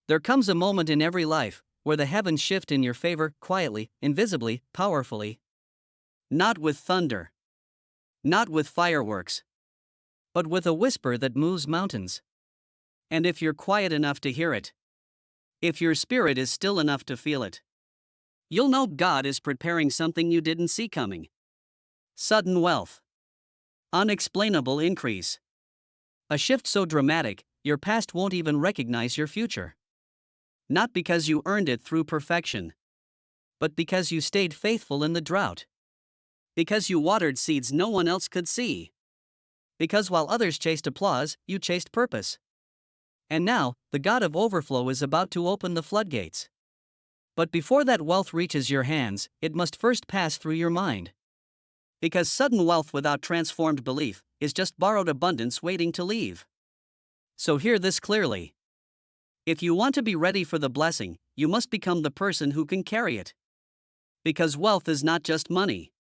There comes a moment in every life where the heavens shift in your favor quietly, invisibly, powerfully. Not with thunder, not with fireworks, but with a whisper that moves mountains. And if you're quiet enough to hear it, if your spirit is still enough to feel it, you'll know God is preparing something you didn't see coming. Sudden wealth, unexplainable increase. A shift so dramatic, your past won't even recognize your future. Not because you earned it through perfection, but because you stayed faithful in the drought. Because you watered seeds no one else could see. Because while others chased applause, you chased purpose. And now, the God of overflow is about to open the floodgates. But before that wealth reaches your hands, it must first pass through your mind. Because sudden wealth without transformed belief is just borrowed abundance waiting to leave. So hear this clearly. If you want to be ready for the blessing, you must become the person who can carry it. Because wealth is not just money.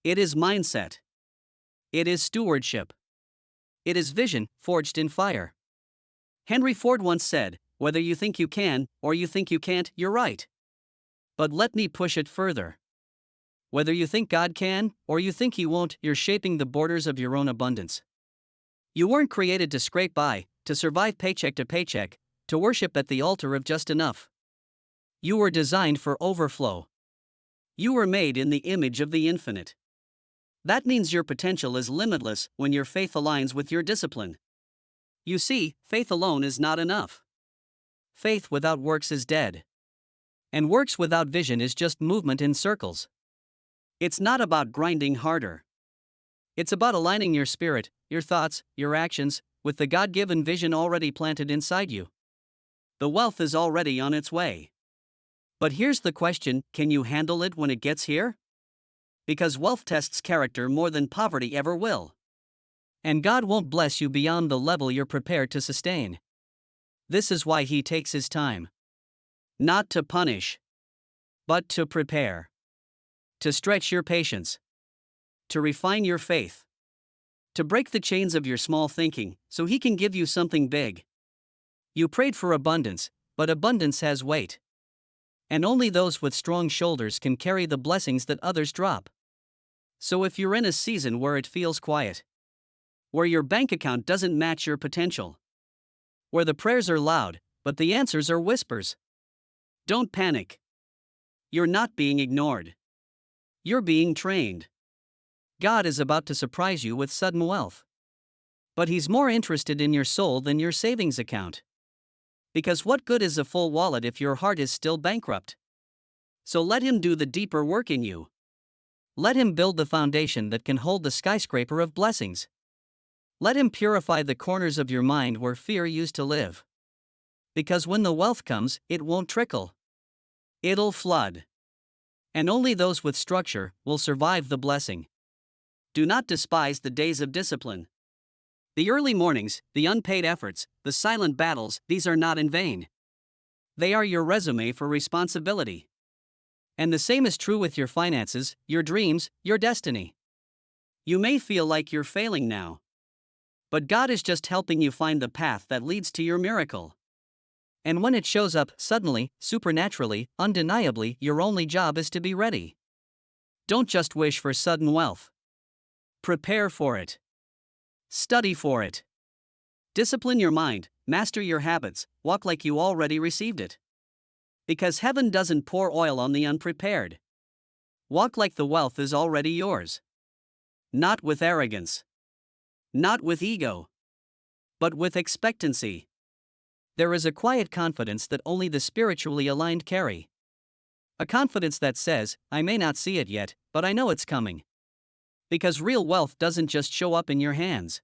It is mindset. It is stewardship. It is vision forged in fire. Henry Ford once said, "Whether you think you can or you think you can't, you're right." But let me push it further. Whether you think God can or you think He won't, you're shaping the borders of your own abundance. You weren't created to scrape by, to survive paycheck to paycheck, to worship at the altar of just enough. You were designed for overflow. You were made in the image of the infinite. That means your potential is limitless when your faith aligns with your discipline. You see, faith alone is not enough. Faith without works is dead. And works without vision is just movement in circles. It's not about grinding harder. It's about aligning your spirit, your thoughts, your actions, with the God-given vision already planted inside you. The wealth is already on its way. But here's the question, can you handle it when it gets here? Because wealth tests character more than poverty ever will. And God won't bless you beyond the level you're prepared to sustain. This is why He takes His time. Not to punish, but to prepare. To stretch your patience. To refine your faith. To break the chains of your small thinking, so He can give you something big. You prayed for abundance, but abundance has weight. And only those with strong shoulders can carry the blessings that others drop. So if you're in a season where it feels quiet, where your bank account doesn't match your potential, where the prayers are loud, but the answers are whispers, don't panic. You're not being ignored. You're being trained. God is about to surprise you with sudden wealth. But He's more interested in your soul than your savings account. Because what good is a full wallet if your heart is still bankrupt? So let Him do the deeper work in you. Let Him build the foundation that can hold the skyscraper of blessings. Let Him purify the corners of your mind where fear used to live. Because when the wealth comes, it won't trickle. It'll flood. And only those with structure will survive the blessing. Do not despise the days of discipline. The early mornings, the unpaid efforts, the silent battles, these are not in vain. They are your resume for responsibility. And the same is true with your finances, your dreams, your destiny. You may feel like you're failing now. But God is just helping you find the path that leads to your miracle. And when it shows up, suddenly, supernaturally, undeniably, your only job is to be ready. Don't just wish for sudden wealth. Prepare for it. Study for it. Discipline your mind, master your habits, walk like you already received it. Because heaven doesn't pour oil on the unprepared. Walk like the wealth is already yours. Not with arrogance. Not with ego. But with expectancy. There is a quiet confidence that only the spiritually aligned carry. A confidence that says, I may not see it yet, but I know it's coming. Because real wealth doesn't just show up in your hands.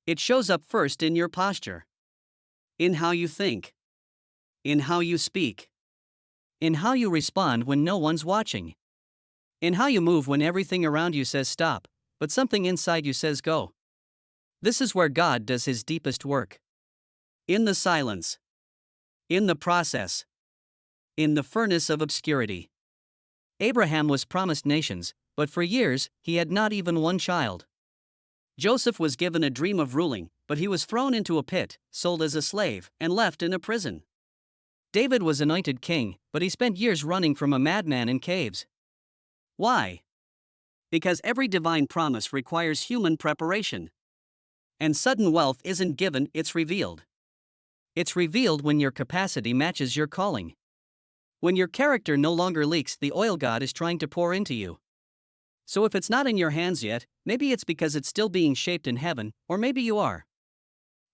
It shows up first in your posture. In how you think. In how you speak. In how you respond when no one's watching. In how you move when everything around you says stop, but something inside you says go. This is where God does His deepest work. In the silence. In the process. In the furnace of obscurity. Abraham was promised nations, but for years, he had not even one child. Joseph was given a dream of ruling, but he was thrown into a pit, sold as a slave, and left in a prison. David was anointed king, but he spent years running from a madman in caves. Why? Because every divine promise requires human preparation. And sudden wealth isn't given, it's revealed. It's revealed when your capacity matches your calling. When your character no longer leaks the oil God is trying to pour into you. So if it's not in your hands yet, maybe it's because it's still being shaped in heaven, or maybe you are.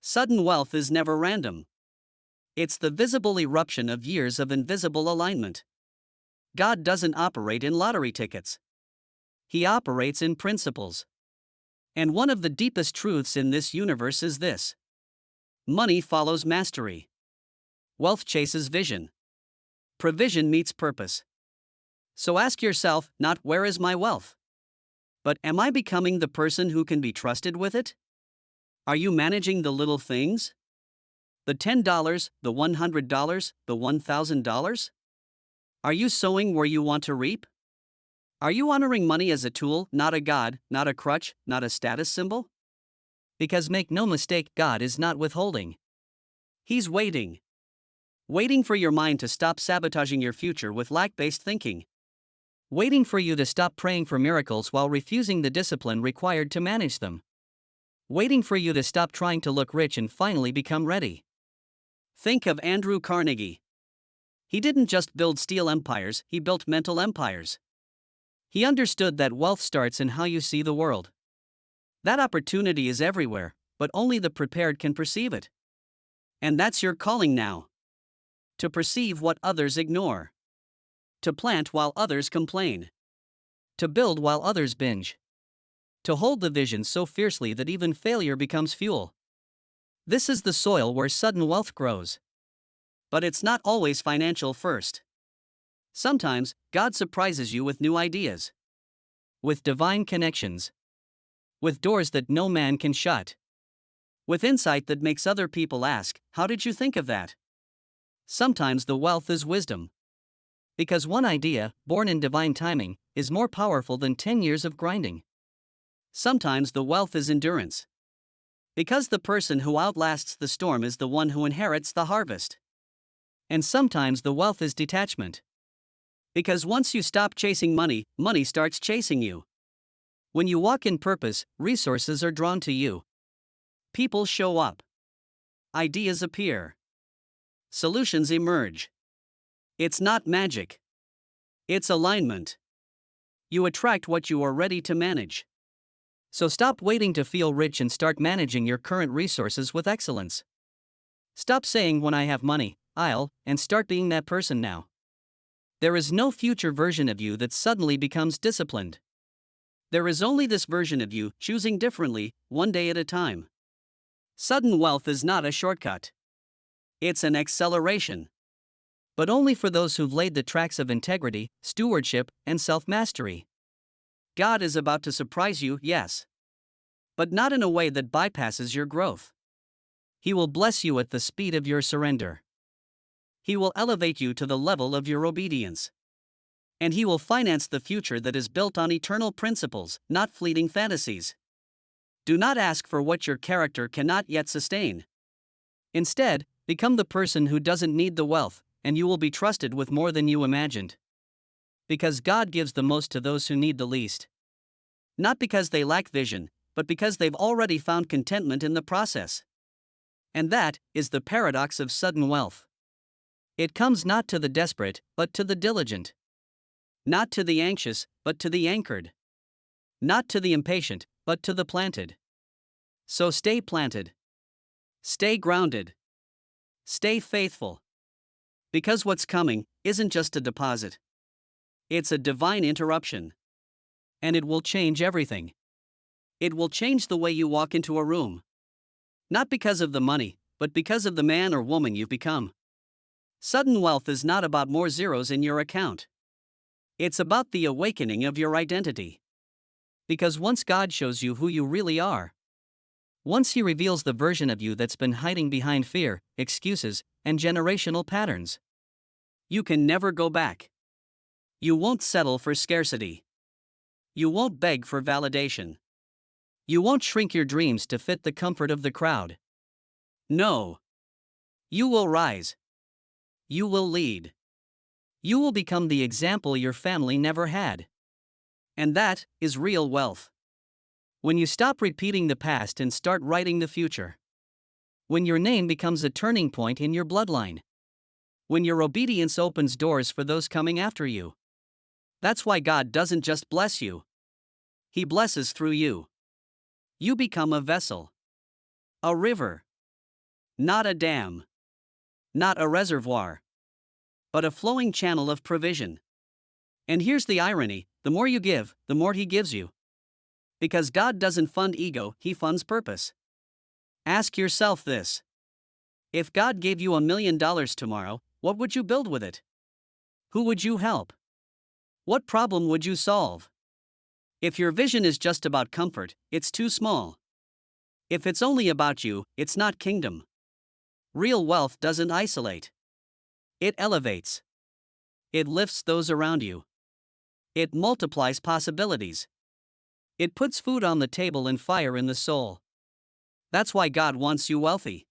Sudden wealth is never random. It's the visible eruption of years of invisible alignment. God doesn't operate in lottery tickets. He operates in principles. And one of the deepest truths in this universe is this: money follows mastery. Wealth chases vision. Provision meets purpose. So ask yourself, not where is my wealth? But am I becoming the person who can be trusted with it? Are you managing the little things? The $10, the $100, the $1,000? Are you sowing where you want to reap? Are you honoring money as a tool, not a god, not a crutch, not a status symbol? Because make no mistake, God is not withholding. He's waiting. Waiting for your mind to stop sabotaging your future with lack-based thinking. Waiting for you to stop praying for miracles while refusing the discipline required to manage them. Waiting for you to stop trying to look rich and finally become ready. Think of Andrew Carnegie. He didn't just build steel empires, he built mental empires. He understood that wealth starts in how you see the world. That opportunity is everywhere, but only the prepared can perceive it. And that's your calling now. To perceive what others ignore. To plant while others complain. To build while others binge. To hold the vision so fiercely that even failure becomes fuel. This is the soil where sudden wealth grows. But it's not always financial first. Sometimes, God surprises you with new ideas. With divine connections. With doors that no man can shut. With insight that makes other people ask, how did you think of that? Sometimes the wealth is wisdom. Because one idea, born in divine timing, is more powerful than 10 years of grinding. Sometimes the wealth is endurance. Because the person who outlasts the storm is the one who inherits the harvest. And sometimes the wealth is detachment. Because once you stop chasing money, money starts chasing you. When you walk in purpose, resources are drawn to you. People show up. Ideas appear. Solutions emerge. It's not magic. It's alignment. You attract what you are ready to manage. So stop waiting to feel rich and start managing your current resources with excellence. Stop saying when I have money, I'll, and start being that person now. There is no future version of you that suddenly becomes disciplined. There is only this version of you, choosing differently, one day at a time. Sudden wealth is not a shortcut. It's an acceleration. But only for those who've laid the tracks of integrity, stewardship, and self-mastery. God is about to surprise you, yes. But not in a way that bypasses your growth. He will bless you at the speed of your surrender. He will elevate you to the level of your obedience. And He will finance the future that is built on eternal principles, not fleeting fantasies. Do not ask for what your character cannot yet sustain. Instead, become the person who doesn't need the wealth, and you will be trusted with more than you imagined. Because God gives the most to those who need the least. Not because they lack vision, but because they've already found contentment in the process. And that is the paradox of sudden wealth. It comes not to the desperate, but to the diligent. Not to the anxious, but to the anchored. Not to the impatient, but to the planted. So stay planted. Stay grounded. Stay faithful. Because what's coming isn't just a deposit. It's a divine interruption. And it will change everything. It will change the way you walk into a room. Not because of the money, but because of the man or woman you've become. Sudden wealth is not about more zeros in your account. It's about the awakening of your identity. Because once God shows you who you really are, once He reveals the version of you that's been hiding behind fear, excuses, and generational patterns, you can never go back. You won't settle for scarcity. You won't beg for validation. You won't shrink your dreams to fit the comfort of the crowd. No. You will rise. You will lead. You will become the example your family never had. And that is real wealth. When you stop repeating the past and start writing the future. When your name becomes a turning point in your bloodline. When your obedience opens doors for those coming after you. That's why God doesn't just bless you. He blesses through you. You become a vessel. A river. Not a dam. Not a reservoir. But a flowing channel of provision. And here's the irony, the more you give, the more He gives you. Because God doesn't fund ego, He funds purpose. Ask yourself this. If God gave you $1 million tomorrow, what would you build with it? Who would you help? What problem would you solve? If your vision is just about comfort, it's too small. If it's only about you, it's not kingdom. Real wealth doesn't isolate. It elevates. It lifts those around you. It multiplies possibilities. It puts food on the table and fire in the soul. That's why God wants you wealthy.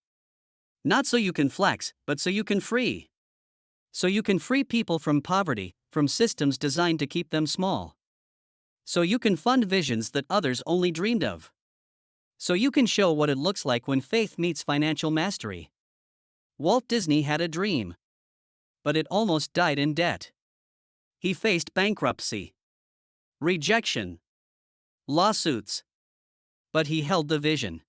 Not so you can flex, but so you can free. So you can free people from poverty, from systems designed to keep them small. So you can fund visions that others only dreamed of. So you can show what it looks like when faith meets financial mastery. Walt Disney had a dream. But it almost died in debt. He faced bankruptcy, rejection, lawsuits. But he held the vision.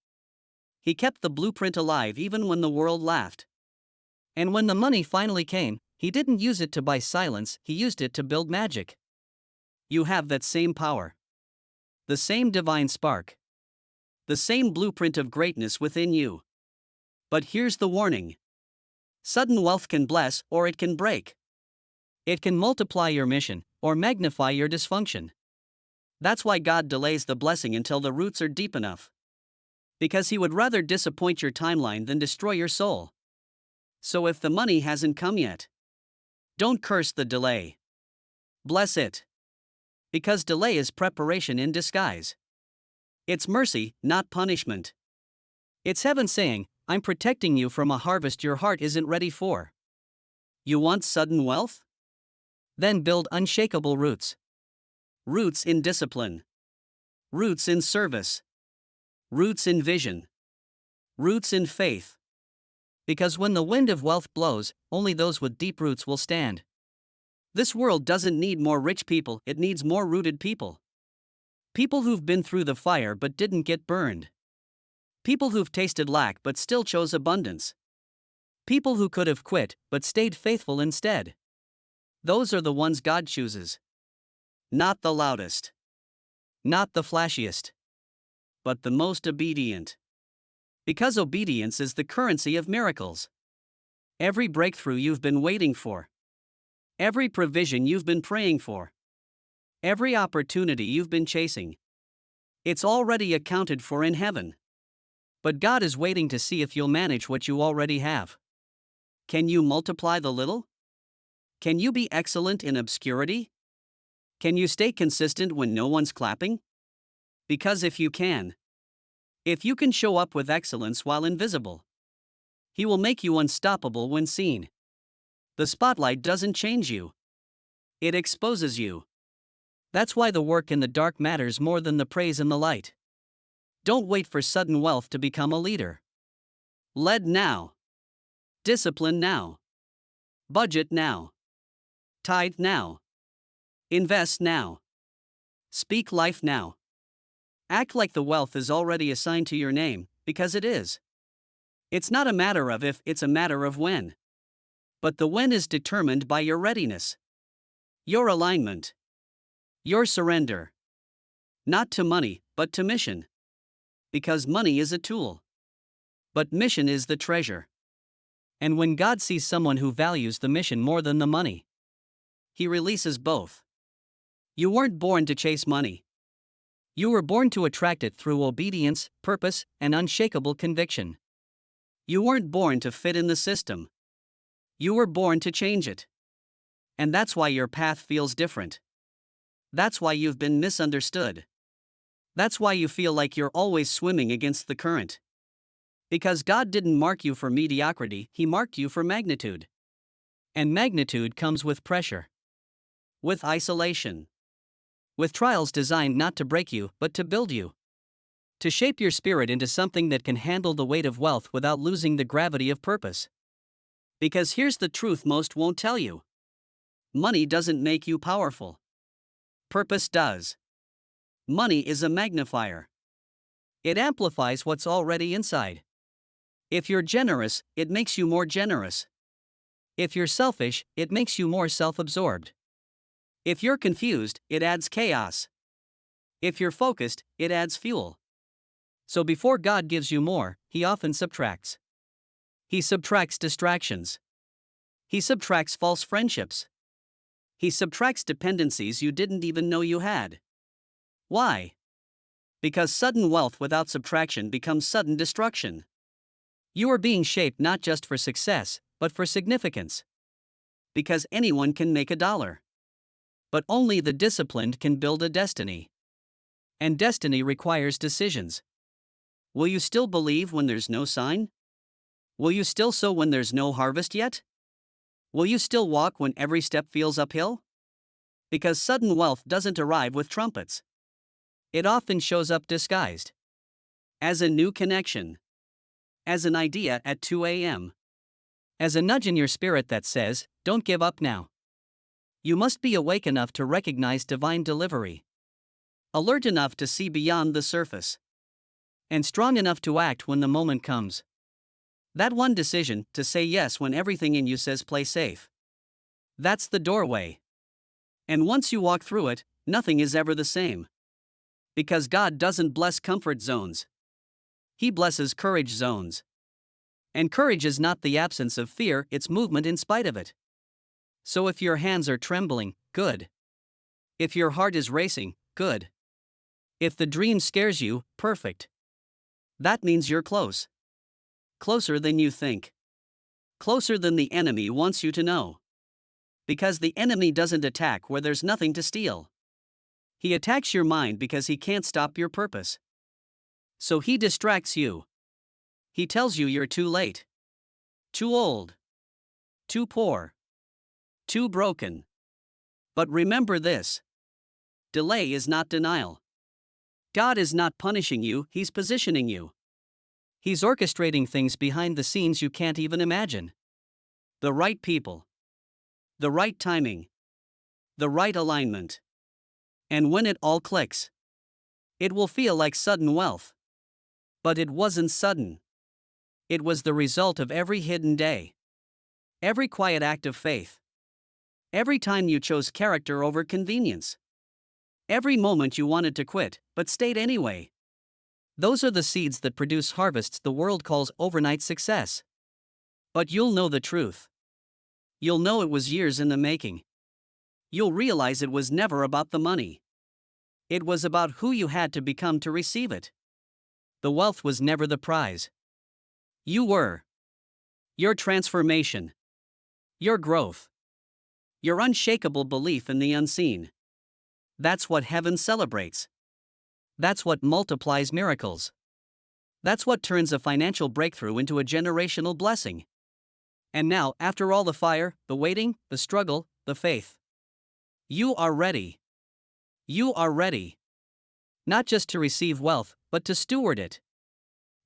He kept the blueprint alive even when the world laughed. And when the money finally came, he didn't use it to buy silence, he used it to build magic. You have that same power. The same divine spark. The same blueprint of greatness within you. But here's the warning. Sudden wealth can bless or it can break. It can multiply your mission or magnify your dysfunction. That's why God delays the blessing until the roots are deep enough. Because He would rather disappoint your timeline than destroy your soul. So if the money hasn't come yet, don't curse the delay. Bless it. Because delay is preparation in disguise. It's mercy, not punishment. It's heaven saying, I'm protecting you from a harvest your heart isn't ready for. You want sudden wealth? Then build unshakable roots. Roots in discipline. Roots in service. Roots in vision. Roots in faith. Because when the wind of wealth blows, only those with deep roots will stand. This world doesn't need more rich people, it needs more rooted people. People who've been through the fire but didn't get burned. People who've tasted lack but still chose abundance. People who could have quit but stayed faithful instead. Those are the ones God chooses. Not the loudest. Not the flashiest. But the most obedient. Because obedience is the currency of miracles. Every breakthrough you've been waiting for. Every provision you've been praying for. Every opportunity you've been chasing. It's already accounted for in heaven. But God is waiting to see if you'll manage what you already have. Can you multiply the little? Can you be excellent in obscurity? Can you stay consistent when no one's clapping? Because if you can show up with excellence while invisible, He will make you unstoppable when seen. The spotlight doesn't change you. It exposes you. That's why the work in the dark matters more than the praise in the light. Don't wait for sudden wealth to become a leader. Lead now. Discipline now. Budget now. Tithe now. Invest now. Speak life now. Act like the wealth is already assigned to your name, because it is. It's not a matter of if, it's a matter of when. But the when is determined by your readiness. Your alignment. Your surrender. Not to money, but to mission. Because money is a tool. But mission is the treasure. And when God sees someone who values the mission more than the money, He releases both. You weren't born to chase money. You were born to attract it through obedience, purpose, and unshakable conviction. You weren't born to fit in the system. You were born to change it. And that's why your path feels different. That's why you've been misunderstood. That's why you feel like you're always swimming against the current. Because God didn't mark you for mediocrity, He marked you for magnitude. And magnitude comes with pressure, with isolation, with trials designed not to break you but to build you, to shape your spirit into something that can handle the weight of wealth without losing the gravity of purpose. Because here's the truth most won't tell you: money doesn't make you powerful, purpose does. Money is a magnifier. It amplifies what's already inside. If you're generous, it makes you more generous. If you're selfish, it makes you more self-absorbed. If you're confused, it adds chaos. If you're focused, it adds fuel. So before God gives you more, He often subtracts. He subtracts distractions. He subtracts false friendships. He subtracts dependencies you didn't even know you had. Why? Because sudden wealth without subtraction becomes sudden destruction. You are being shaped not just for success, but for significance. Because anyone can make $1. But only the disciplined can build a destiny. And destiny requires decisions. Will you still believe when there's no sign? Will you still sow when there's no harvest yet? Will you still walk when every step feels uphill? Because sudden wealth doesn't arrive with trumpets. It often shows up disguised as a new connection, as an idea at 2 a.m., as a nudge in your spirit that says, "Don't give up now." You must be awake enough to recognize divine delivery, alert enough to see beyond the surface, and strong enough to act when the moment comes. That one decision, to say yes when everything in you says play safe. That's the doorway. And once you walk through it, nothing is ever the same. Because God doesn't bless comfort zones. He blesses courage zones. And courage is not the absence of fear, it's movement in spite of it. So if your hands are trembling, good. If your heart is racing, good. If the dream scares you, perfect. That means you're close. Closer than you think. Closer than the enemy wants you to know. Because the enemy doesn't attack where there's nothing to steal. He attacks your mind because he can't stop your purpose. So he distracts you. He tells you you're too late, too old, too poor, too broken. But remember this: delay is not denial. God is not punishing you, He's positioning you. He's orchestrating things behind the scenes you can't even imagine. The right people, the right timing, the right alignment. And when it all clicks, it will feel like sudden wealth. But it wasn't sudden. It was the result of every hidden day, every quiet act of faith, every time you chose character over convenience, every moment you wanted to quit, but stayed anyway. Those are the seeds that produce harvests the world calls overnight success. But you'll know the truth. You'll know it was years in the making. You'll realize it was never about the money. It was about who you had to become to receive it. The wealth was never the prize. You were. Your transformation. Your growth. Your unshakable belief in the unseen. That's what heaven celebrates. That's what multiplies miracles. That's what turns a financial breakthrough into a generational blessing. And now, after all the fire, the waiting, the struggle, the faith, you are ready. You are ready. Not just to receive wealth, but to steward it.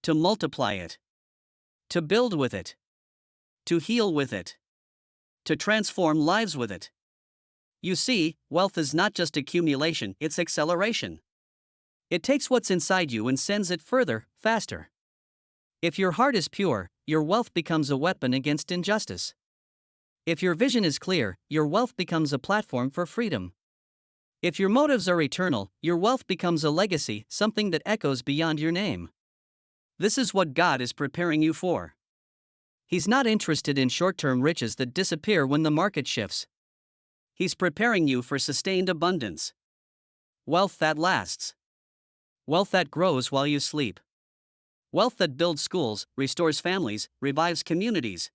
To multiply it. To build with it. To heal with it. To transform lives with it. You see, wealth is not just accumulation, it's acceleration. It takes what's inside you and sends it further, faster. If your heart is pure, your wealth becomes a weapon against injustice. If your vision is clear, your wealth becomes a platform for freedom. If your motives are eternal, your wealth becomes a legacy, something that echoes beyond your name. This is what God is preparing you for. He's not interested in short-term riches that disappear when the market shifts. He's preparing you for sustained abundance. Wealth that lasts. Wealth that grows while you sleep. Wealth that builds schools, restores families, revives communities.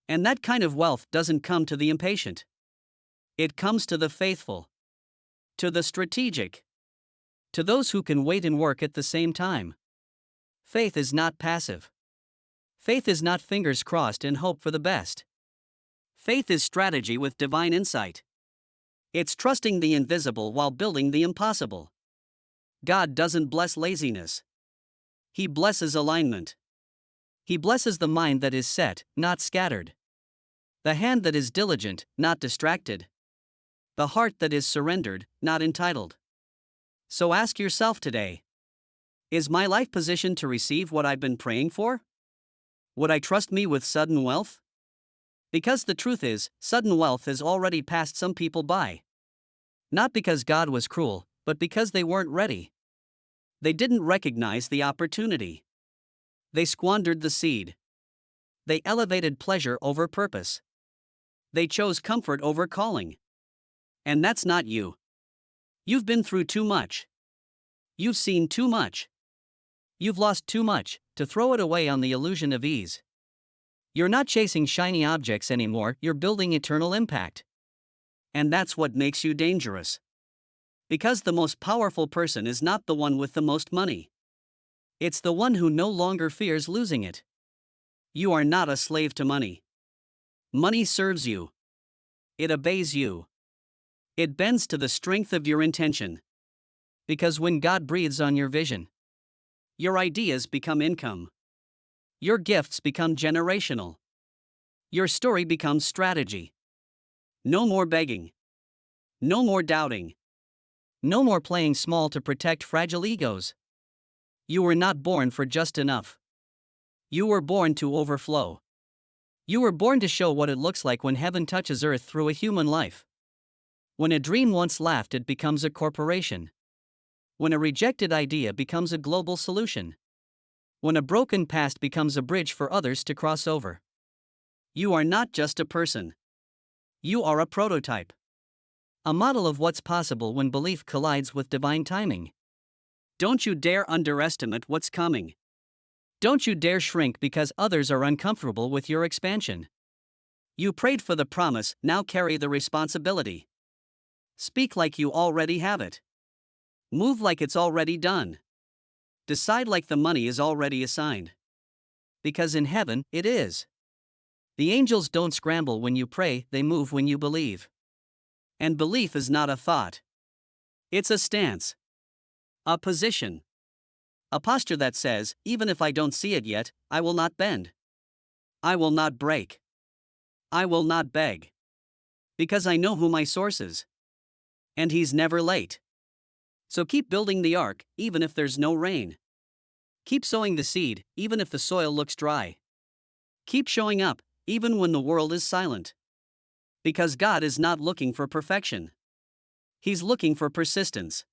And that kind of wealth doesn't come to the impatient. It comes to the faithful. To the strategic. To those who can wait and work at the same time. Faith is not passive. Faith is not fingers crossed and hope for the best. Faith is strategy with divine insight. It's trusting the invisible while building the impossible. God doesn't bless laziness. He blesses alignment. He blesses the mind that is set, not scattered. The hand that is diligent, not distracted. The heart that is surrendered, not entitled. So ask yourself today: is my life positioned to receive what I've been praying for? Would I trust me with sudden wealth? Because the truth is, sudden wealth has already passed some people by. Not because God was cruel, but because they weren't ready. They didn't recognize the opportunity. They squandered the seed. They elevated pleasure over purpose. They chose comfort over calling. And that's not you. You've been through too much. You've seen too much. You've lost too much to throw it away on the illusion of ease. You're not chasing shiny objects anymore, you're building eternal impact. And that's what makes you dangerous. Because the most powerful person is not the one with the most money. It's the one who no longer fears losing it. You are not a slave to money. Money serves you. It obeys you. It bends to the strength of your intention. Because when God breathes on your vision, your ideas become income. Your gifts become generational. Your story becomes strategy. No more begging. No more doubting. No more playing small to protect fragile egos. You were not born for just enough. You were born to overflow. You were born to show what it looks like when heaven touches earth through a human life. When a dream once laughed, it becomes a corporation. When a rejected idea becomes a global solution. When a broken past becomes a bridge for others to cross over. You are not just a person. You are a prototype. A model of what's possible when belief collides with divine timing. Don't you dare underestimate what's coming. Don't you dare shrink because others are uncomfortable with your expansion. You prayed for the promise, now carry the responsibility. Speak like you already have it. Move like it's already done. Decide like the money is already assigned. Because in heaven, it is. The angels don't scramble when you pray, they move when you believe. And belief is not a thought. It's a stance. A position. A posture that says, even if I don't see it yet, I will not bend. I will not break. I will not beg. Because I know who my source is. And he's never late. So keep building the ark, even if there's no rain. Keep sowing the seed, even if the soil looks dry. Keep showing up, even when the world is silent. Because God is not looking for perfection. He's looking for persistence.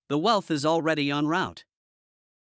The wealth is already en route.